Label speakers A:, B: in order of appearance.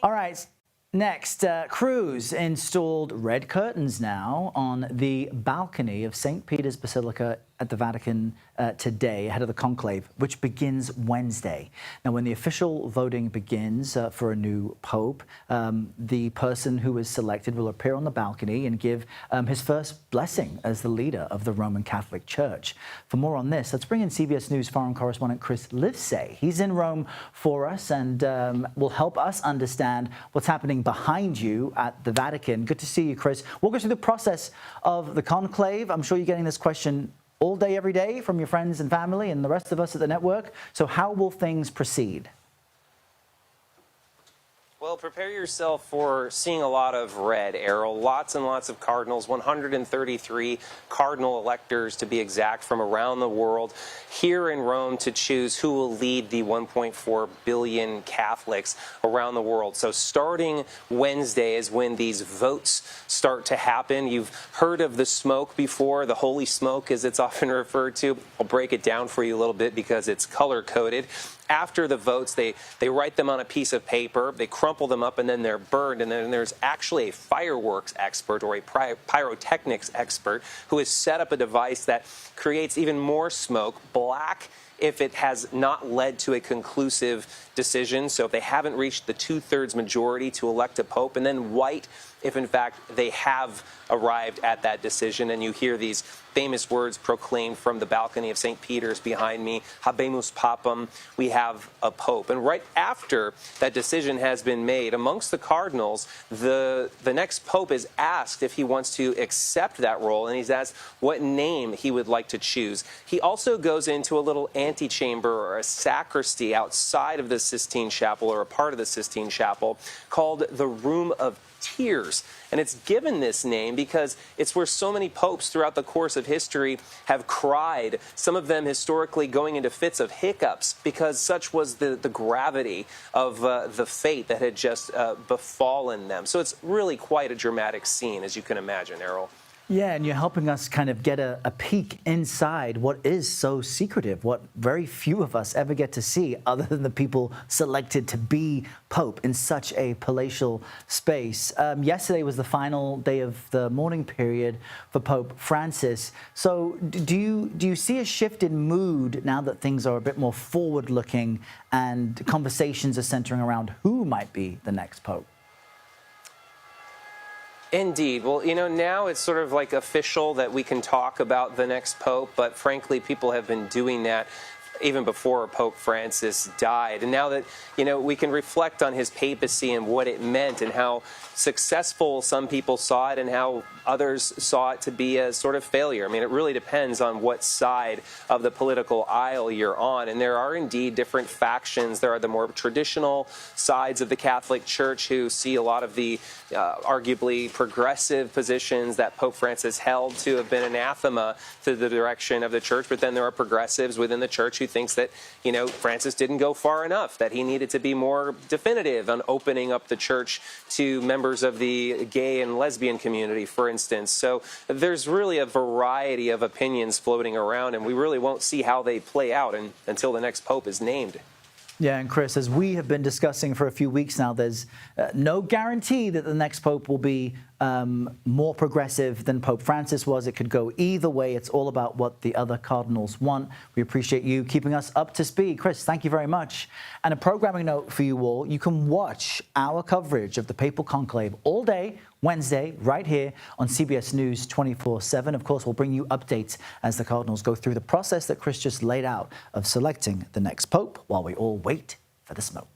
A: All right. Next, crews installed red curtains now on the balcony of St. Peter's Basilica at the Vatican today, ahead of the conclave, which begins Wednesday. Now, when the official voting begins for a new pope, the person who is selected will appear on the balcony and give his first blessing as the leader of the Roman Catholic Church. For more on this, let's bring in CBS News foreign correspondent Chris Livesay. He's in Rome for us and will help us understand what's happening behind you at the Vatican. Good to see you, Chris. Walk us through the process of the conclave. I'm sure you're getting this question all day, every day from your friends and family and the rest of us at the network. So how will things proceed?
B: Well, prepare yourself for seeing a lot of red, Errol. Lots and lots of cardinals, 133 cardinal electors to be exact from around the world, here in Rome to choose who will lead the 1.4 billion Catholics around the world. So starting Wednesday is when these votes start to happen. You've heard of the smoke before, the holy smoke as it's often referred to. I'll break it down for you a little bit because it's color-coded. After the votes, they write them on a piece of paper, they crumple them up, and then they're burned. And then there's actually a fireworks expert or a pyrotechnics expert who has set up a device that creates even more smoke, black if it has not led to a conclusive decision, so if they haven't reached the two-thirds majority to elect a pope, and then white if, in fact, they have arrived at that decision. And you hear these famous words proclaimed from the balcony of St. Peter's behind me, Habemus Papam, we have a pope. And right after that decision has been made, amongst the cardinals, the next pope is asked if he wants to accept that role, and he's asked what name he would like to choose. He also goes into a little antechamber or a sacristy outside of the Sistine Chapel, or a part of the Sistine Chapel, called the Room of Tears. And it's given this name because it's where so many popes throughout the course of history have cried, some of them historically going into fits of hiccups because such was the gravity of the fate that had just befallen them. So it's really quite a dramatic scene, as you can imagine, Errol.
A: Yeah, and you're helping us kind of get a peek inside what is so secretive, what very few of us ever get to see other than the people selected to be Pope in such a palatial space. Yesterday was the final day of the mourning period for Pope Francis. So do you see a shift in mood now that things are a bit more forward-looking and conversations are centering around who might be the next Pope?
B: Indeed. Well, you know, now it's sort of like official that we can talk about the next pope, but frankly, people have been doing that even before Pope Francis died. And now that, you know, we can reflect on his papacy and what it meant and how successful some people saw it and how others saw it to be a sort of failure. I mean, it really depends on what side of the political aisle you're on. And there are indeed different factions. There are the more traditional sides of the Catholic Church who see a lot of the arguably progressive positions that Pope Francis held to have been anathema to the direction of the church. But then there are progressives within the church who thinks that, you know, Francis didn't go far enough, that he needed to be more definitive on opening up the church to members of the gay and lesbian community, for instance. So there's really a variety of opinions floating around, and we really won't see how they play out until the next pope is named.
A: Yeah, and Chris, as we have been discussing for a few weeks now, there's no guarantee that the next pope will be more progressive than Pope Francis was. It could go either way. It's all about what the other cardinals want. We appreciate you keeping us up to speed. Chris, thank you very much. And a programming note for you all, you can watch our coverage of the Papal Conclave all day, Wednesday, right here on CBS News 24/7. Of course, we'll bring you updates as the cardinals go through the process that Chris just laid out of selecting the next pope while we all wait for the smoke.